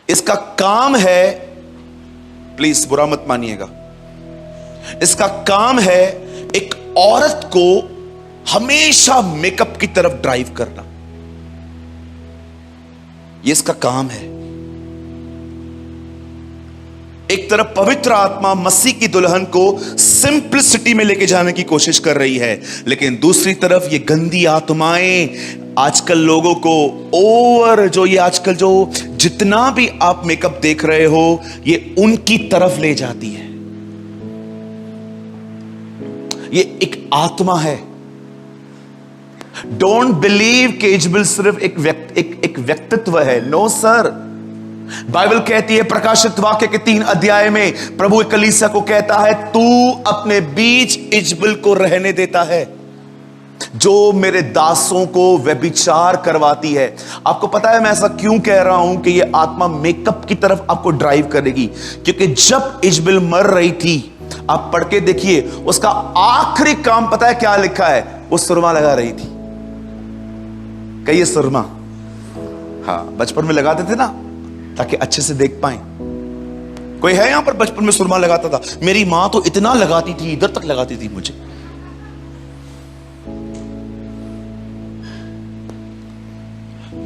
इसका काम है, प्लीज बुरा मत मानिएगा, इसका काम है एक औरत को हमेशा मेकअप की तरफ ड्राइव करना। यह इसका काम है। एक तरफ पवित्र आत्मा मसीह की दुल्हन को सिंपलिसिटी में लेके जाने की कोशिश कर रही है, लेकिन दूसरी तरफ ये गंदी आत्माएं आजकल लोगों को ओवर, जो ये आजकल जो जितना भी आप मेकअप देख रहे हो, ये उनकी तरफ ले जाती है। ये एक आत्मा है। डोंट बिलीव कि इजबेल सिर्फ एक व्यक्तित्व है। नो सर, बाइबल कहती है प्रकाशित वाक्य के 3 अध्याय में प्रभु कलीसिया को कहता है, तू अपने बीच इजबेल को रहने देता है जो मेरे दासों को व्यभिचार करवाती है। आपको पता है मैं ऐसा क्यों कह रहा हूं कि यह आत्मा मेकअप की तरफ आपको ड्राइव करेगी? क्योंकि जब इजबेल मर रही थी, आप पढ़ के देखिए, उसका आखिरी काम पता है क्या लिखा है? वो सुरमा लगा रही थी। कहिए सुरमा। हाँ, बचपन में लगाते थे ना ताकि अच्छे से देख पाए। कोई है यहां पर बचपन में सुरमा लगाता था? मेरी मां तो इतना लगाती थी, इधर तक लगाती थी मुझे।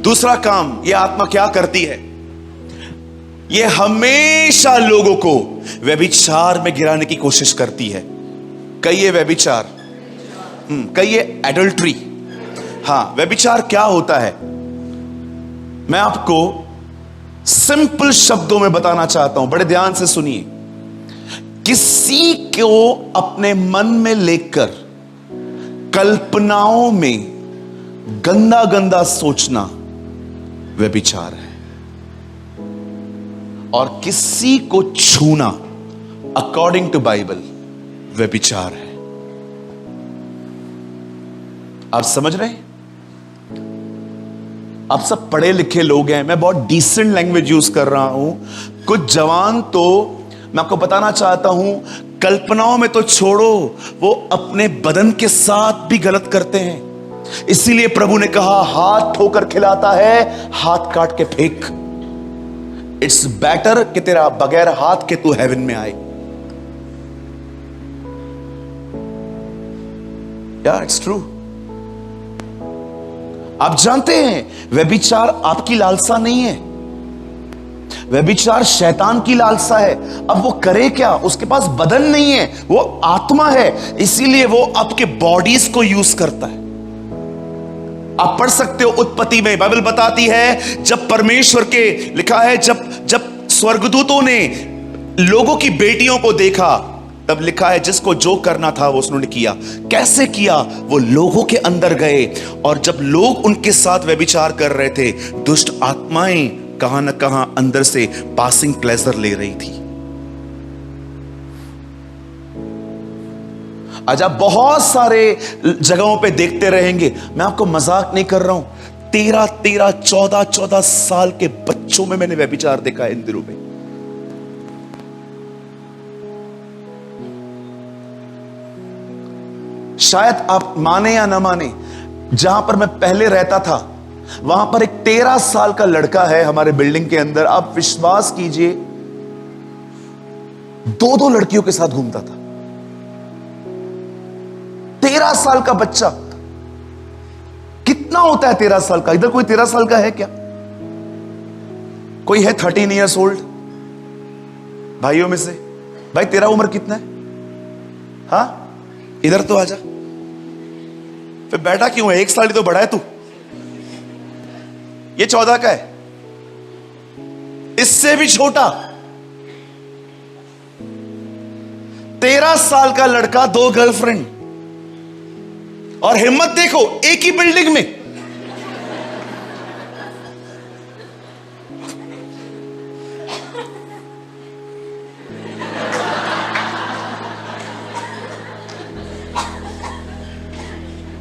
दूसरा काम यह आत्मा क्या करती है? यह हमेशा लोगों को व्यभिचार में गिराने की कोशिश करती है। कहिए व्यभिचार, कहिए एडल्ट्री। हां, व्यभिचार क्या होता है? मैं आपको सिंपल शब्दों में बताना चाहता हूं, बड़े ध्यान से सुनिए। किसी को अपने मन में लेकर कल्पनाओं में गंदा गंदा सोचना व्यभिचार है, और किसी को छूना अकॉर्डिंग टू बाइबल व्यभिचार है। आप समझ रहे हैं? आप सब पढ़े लिखे लोग हैं, मैं बहुत डिसेंट लैंग्वेज यूज कर रहा हूं। कुछ जवान तो मैं आपको बताना चाहता हूं, कल्पनाओं में तो छोड़ो, वो अपने बदन के साथ भी गलत करते हैं। इसीलिए प्रभु ने कहा, हाथ ठोकर खिलाता है, हाथ काट के फेंक। इट्स बेटर कि तेरा बगैर हाथ के तू हेवन में आए। या इट्स ट्रू। आप जानते हैं व्यभिचार आपकी लालसा नहीं है, व्यभिचार शैतान की लालसा है। अब वो करे क्या? उसके पास बदन नहीं है, वो आत्मा है, इसीलिए वो आपके बॉडीज को यूज करता है। आप पढ़ सकते हो उत्पत्ति में, बाइबल बताती है जब परमेश्वर के, लिखा है जब स्वर्गदूतों ने लोगों की बेटियों को देखा, तब लिखा है जिसको जो करना था वो उसने किया। कैसे किया? वो लोगों के अंदर गए, और जब लोग उनके साथ व्यभिचार कर रहे थे, दुष्ट आत्माएं कहां न कहां अंदर से पासिंग प्लेजर ले रही थी। आज आप बहुत सारे जगहों पे देखते रहेंगे, मैं आपको मजाक नहीं कर रहा हूं, 13, 14 साल के बच्चों में मैंने व्यभिचार देखा है इन दिनों में। शायद आप माने या ना माने, जहां पर मैं पहले रहता था वहां पर एक 13 साल का लड़का है हमारे बिल्डिंग के अंदर। आप विश्वास कीजिए, 2 लड़कियों के साथ घूमता था। 13 साल का बच्चा। कितना होता है 13 साल का? इधर कोई 13 साल का है क्या? कोई है 13 ईयर्स ओल्ड भाइयों में से? भाई तेरा उम्र कितना है? हाँ, इधर तो आजा। फिर बैठा क्यों है? 1 साल ही तो बड़ा है तू। ये 14 का है, इससे भी छोटा। 13 साल का लड़का, 2 गर्लफ्रेंड, और हिम्मत देखो एक ही बिल्डिंग में।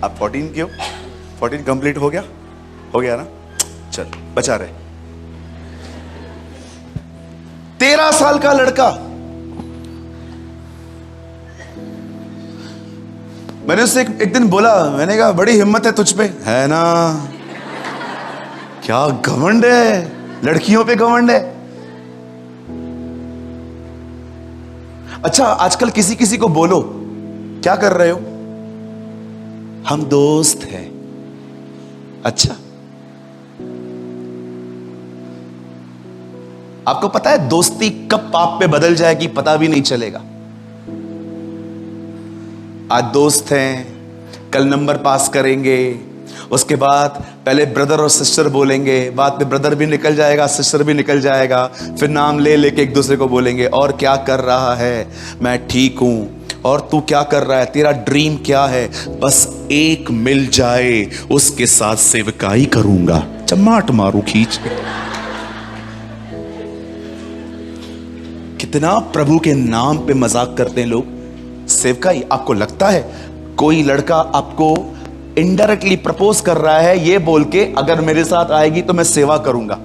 आप 14 क्यों? 14 कंप्लीट हो गया ना? चल, बचा रहे। 13 साल का लड़का। मैंने उससे एक दिन बोला, मैंने कहा बड़ी हिम्मत है तुझ पे, है ना? क्या घमंड है, लड़कियों पे घमंड है। अच्छा, आजकल किसी किसी को बोलो, क्या कर रहे हो? हम दोस्त हैं। अच्छा, आपको पता है दोस्ती कब पाप पे बदल जाएगी पता भी नहीं चलेगा। आज दोस्त हैं, कल नंबर पास करेंगे, उसके बाद पहले ब्रदर और सिस्टर बोलेंगे, बाद में ब्रदर भी निकल जाएगा, सिस्टर भी निकल जाएगा, फिर नाम ले लेके एक दूसरे को बोलेंगे, और क्या कर रहा है? मैं ठीक हूं। और तू क्या कर रहा है? तेरा ड्रीम क्या है? बस एक मिल जाए उसके साथ सेवकाई करूंगा। चमाट मारू खींच के। कितना प्रभु के नाम पे मजाक करते हैं लोग। सेवकाई, आपको लगता है कोई लड़का आपको इनडायरेक्टली प्रपोज कर रहा है ये बोल के, अगर मेरे साथ आएगी तो मैं सेवा करूंगा?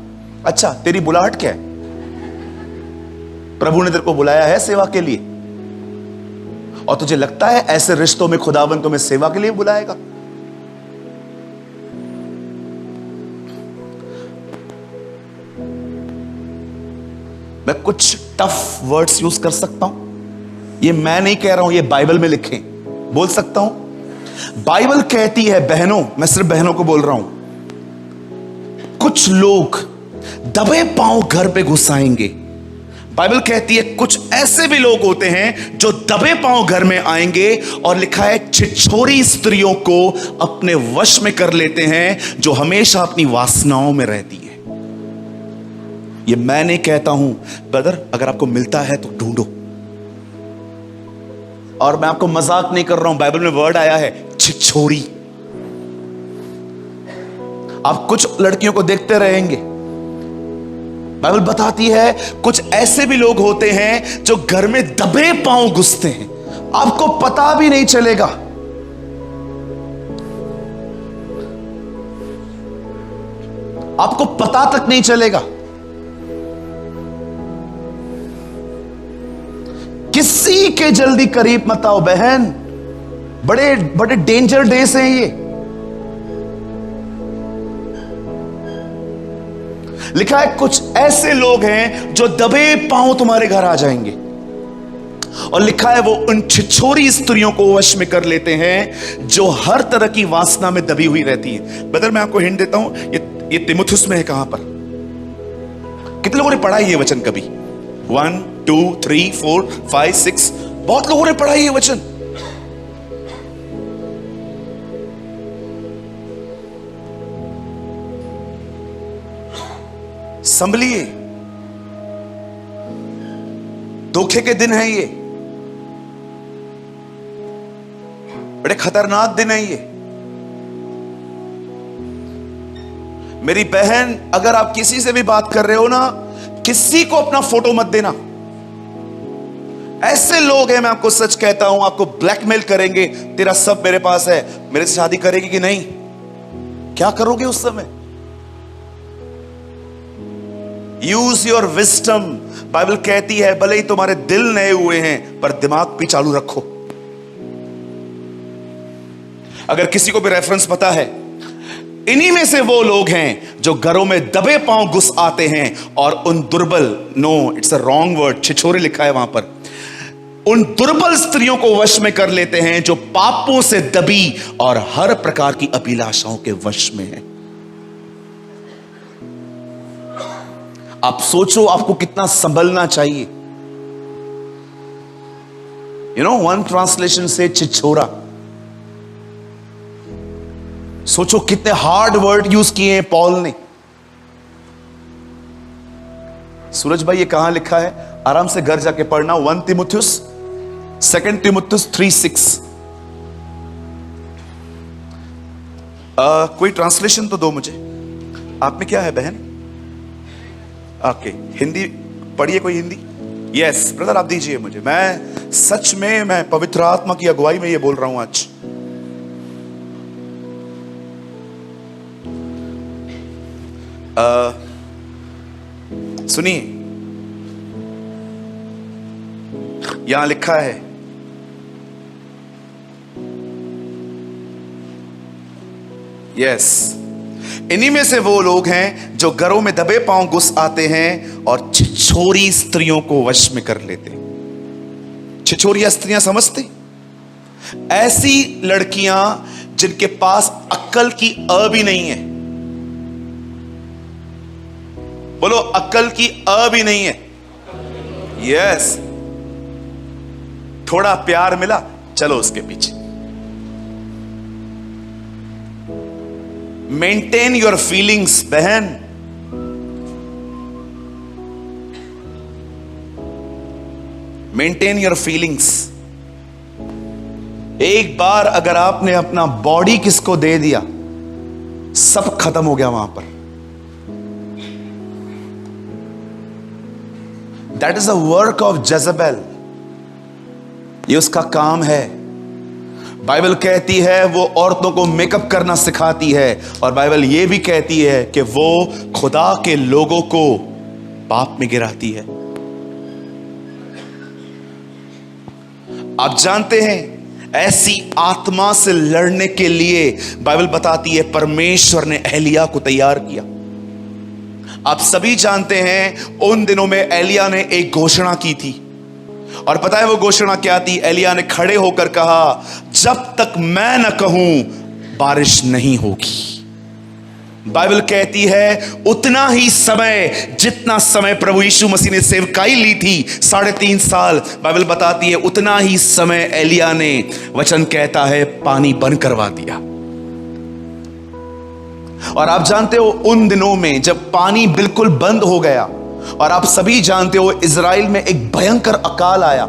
अच्छा, तेरी बुलाहट क्या है? प्रभु ने तेरे को बुलाया है सेवा के लिए, और तुझे लगता है ऐसे रिश्तों में खुदावन तुम्हें सेवा के लिए बुलाएगा? मैं कुछ टफ वर्ड्स यूज कर सकता हूं, ये मैं नहीं कह रहा हूं, ये बाइबल में लिखे, बोल सकता हूं। बाइबल कहती है बहनों, मैं सिर्फ बहनों को बोल रहा हूं, कुछ लोग दबे पांव घर पे घुस आएंगे। बाइबल कहती है कुछ ऐसे भी लोग होते हैं जो दबे पांव घर में आएंगे, और लिखा है छिछोरी स्त्रियों को अपने वश में कर लेते हैं, जो हमेशा अपनी वासनाओं में रहती है। ये मैं नहीं कहता हूं ब्रदर, अगर आपको मिलता है तो ढूंढो। और मैं आपको मजाक नहीं कर रहा हूं, बाइबल में वर्ड आया है छिछोरी। आप कुछ लड़कियों को देखते रहेंगे, बाइबल बताती है कुछ ऐसे भी लोग होते हैं जो घर में दबे पांव घुसते हैं, आपको पता भी नहीं चलेगा। आपको पता तक नहीं चलेगा। किसी के जल्दी करीब मत आओ बहन, बड़े बड़े डेंजर डेज हैं ये। लिखा है कुछ ऐसे लोग हैं जो दबे पांव तुम्हारे घर आ जाएंगे, और लिखा है वो उन छिछोरी स्त्रियों को वश में कर लेते हैं जो हर तरह की वासना में दबी हुई रहती है। ब्रदर, मैं आपको हिंट देता हूं, ये तीमुथियुस में है। कहां पर? कितने लोगों ने पढ़ा है ये वचन कभी? 1 2 3 4 5 6, बहुत लोगों ने पढ़ा है ये वचन। संभलिए, धोखे के दिन है ये, बड़े खतरनाक दिन है ये। मेरी बहन, अगर आप किसी से भी बात कर रहे हो ना, किसी को अपना फोटो मत देना। ऐसे लोग हैं, मैं आपको सच कहता हूं, आपको ब्लैकमेल करेंगे, तेरा सब मेरे पास है, मेरे से शादी करेगी कि नहीं? क्या करोगे उस समय? Use your wisdom. बाइबल कहती है भले ही तुम्हारे दिल नए हुए हैं, पर दिमाग भी चालू रखो। अगर किसी को भी रेफरेंस पता है, इन्हीं में से वो लोग हैं जो घरों में दबे पांव घुस आते हैं, और उन दुर्बल, no it's a wrong word, छिछोरे लिखा है वहां पर, उन दुर्बल स्त्रियों को वश में कर लेते हैं जो पापों से दबी और हर प्रकार की अभिलाषाओं के वश में है। आप सोचो आपको कितना संभलना चाहिए। वन ट्रांसलेशन से छिछोरा। सोचो कितने हार्ड वर्ड यूज किए हैं पॉल ने। सूरज भाई, ये कहां लिखा है? आराम से घर जाके पढ़ना। 1 तीमुथियुस, 2 तीमुथियुस 3:6। कोई ट्रांसलेशन तो दो मुझे। आप में क्या है बहन? ओके, हिंदी पढ़िए कोई हिंदी। यस ब्रदर, आप दीजिए मुझे। मैं सच में, मैं पवित्र आत्मा की अगुवाई में ये बोल रहा हूं आज। सुनिए, यहां लिखा है, यस, इन्हीं में से वो लोग हैं जो घरों में दबे पांव घुस आते हैं और छिछोरी स्त्रियों को वश में कर लेते हैं। छिछोरिया स्त्रियां समझते, ऐसी लड़कियां जिनके पास अक्ल की अ भी नहीं है। बोलो, अक्ल की अ भी नहीं है। यस, थोड़ा प्यार मिला, चलो उसके पीछे। मेंटेन योर फीलिंग्स बहन। Maintain your feelings. एक बार अगर आपने अपना बॉडी किसको दे दिया, सब खत्म हो गया वहां पर। That is a work of Jezebel. ये उसका काम है। बाइबल कहती है वो औरतों को मेकअप करना सिखाती है, और बाइबल ये भी कहती है कि वो खुदा के लोगों को पाप में गिराती है। आप जानते हैं, ऐसी आत्मा से लड़ने के लिए बाइबल बताती है परमेश्वर ने एलिया को तैयार किया। आप सभी जानते हैं उन दिनों में एलिया ने एक घोषणा की थी, और पता है वो घोषणा क्या थी? एलिया ने खड़े होकर कहा, जब तक मैं न कहूं बारिश नहीं होगी। बाइबल कहती है उतना ही समय, जितना समय प्रभु यीशु मसीह ने सेवकाई ली थी 3.5 साल, बाइबल बताती है उतना ही समय एलिया ने, वचन कहता है, पानी बंद करवा दिया। और आप जानते हो उन दिनों में जब पानी बिल्कुल बंद हो गया, और आप सभी जानते हो इज़राइल में एक भयंकर अकाल आया।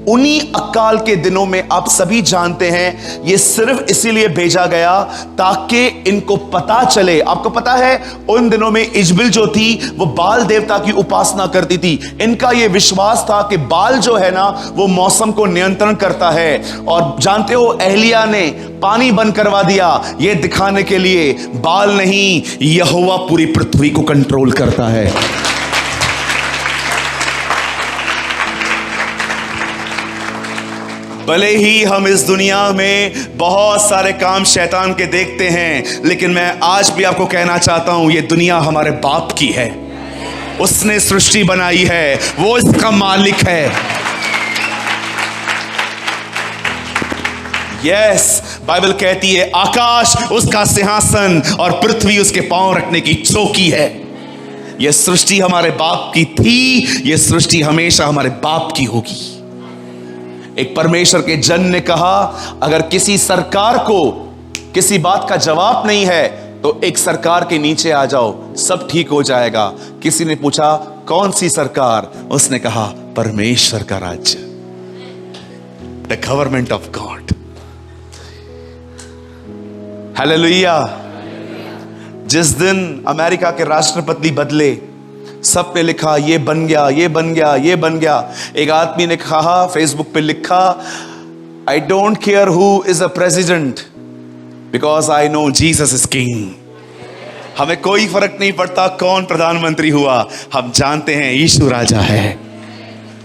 उन्हीं अकाल के दिनों में आप सभी जानते हैं ये सिर्फ इसीलिए भेजा गया ताकि इनको पता चले। आपको पता है उन दिनों में इजबिल जो थी वो बाल देवता की उपासना करती थी। इनका ये विश्वास था कि बाल जो है ना वो मौसम को नियंत्रण करता है। और जानते हो एलिया ने पानी बंद करवा दिया, ये दिखाने के लिए बाल नहीं, यहोवा पूरी पृथ्वी को कंट्रोल करता है। भले ही हम इस दुनिया में बहुत सारे काम शैतान के देखते हैं, लेकिन मैं आज भी आपको कहना चाहता हूं ये दुनिया हमारे बाप की है। उसने सृष्टि बनाई है, वो इसका मालिक है। यस, बाइबल कहती है आकाश उसका सिंहासन और पृथ्वी उसके पांव रखने की चौकी है। यह सृष्टि हमारे बाप की थी, यह सृष्टि हमेशा हमारे बाप की होगी। एक परमेश्वर के जन ने कहा, अगर किसी सरकार को किसी बात का जवाब नहीं है तो एक सरकार के नीचे आ जाओ, सब ठीक हो जाएगा। किसी ने पूछा कौन सी सरकार? उसने कहा परमेश्वर का राज्य, the government of God. Hallelujah. जिस दिन अमेरिका के राष्ट्रपति बदले, सब पे लिखा ये बन गया, ये बन गया, ये बन गया। एक आदमी ने कहा, फेसबुक पे लिखा, I don't care who is a president because I know Jesus is king. हमें कोई फर्क नहीं पड़ता कौन प्रधानमंत्री हुआ, हम जानते हैं यीशु राजा है।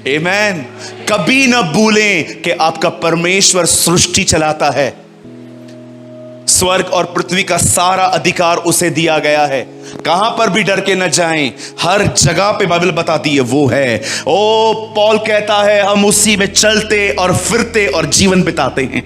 आमेन। कभी न भूलें कि आपका परमेश्वर सृष्टि चलाता है। स्वर्ग और पृथ्वी का सारा अधिकार उसे दिया गया है। कहां पर भी डर के न जाएं, हर जगह पे बाइबल बताती है वो है। ओ पौल कहता है हम उसी में चलते और फिरते और जीवन बिताते हैं।